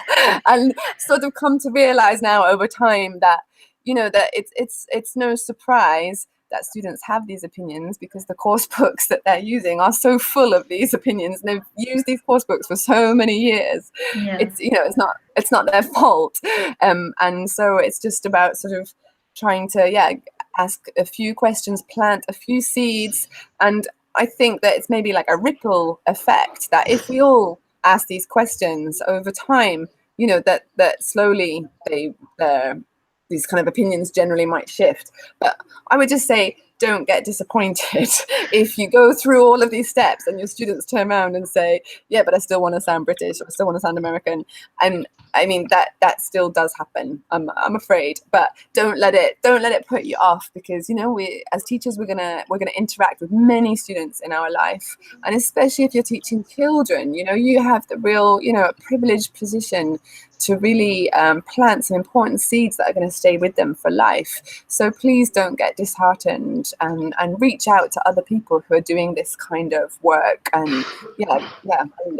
and sort of come to realize now over time that that it's no surprise that students have these opinions, because the course books that they're using are so full of these opinions, and they've used these course books for so many years. Yeah. It's not their fault, and so it's just about sort of trying to ask a few questions, plant a few seeds, and I think that it's maybe like a ripple effect, that if we all ask these questions over time, that slowly these kind of opinions generally might shift. But I would just say, don't get disappointed if you go through all of these steps and your students turn around and say, yeah, but I still want to sound British, or I still want to sound American. And I mean, that still does happen, I'm afraid, but don't let it put you off, because we as teachers, we're gonna interact with many students in our life, and especially if you're teaching children, you have the real privileged position to really plant some important seeds that are going to stay with them for life. So please don't get disheartened, and reach out to other people who are doing this kind of work, and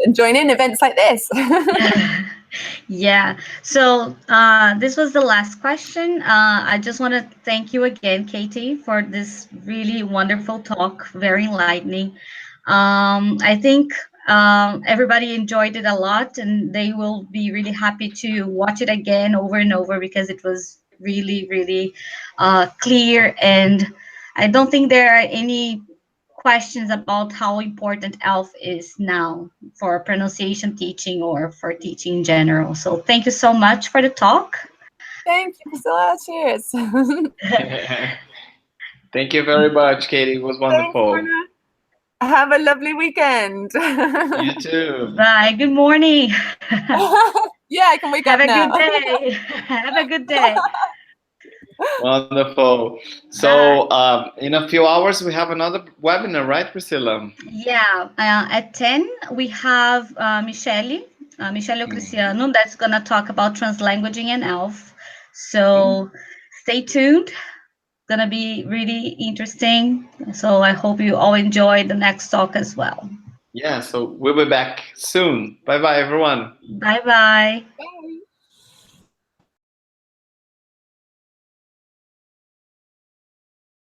and join in events like this. Yeah. So this was the last question. I just want to thank you again, Katy, for this really wonderful talk, very enlightening. I think everybody enjoyed it a lot, and they will be really happy to watch it again over and over, because it was really, really clear. And I don't think there are any questions about how important ELF is now for pronunciation teaching or for teaching in general. So thank you so much for the talk. Thank you, Priscilla. Cheers. Thank you very much, Katy. It was wonderful. Thanks, Bruna. Have a lovely weekend. You too. Bye. Good morning. Yeah, I can wake Have up a now. good day. Have a good day. Wonderful. So in a few hours, we have another webinar, right, Priscilla? Yeah, at 10, we have Michele Ocrisiano, that's going to talk about translanguaging and ELF. So stay tuned. Going to be really interesting. So I hope you all enjoy the next talk as well. Yeah, so we'll be back soon. Bye bye, everyone. Bye bye. Bye.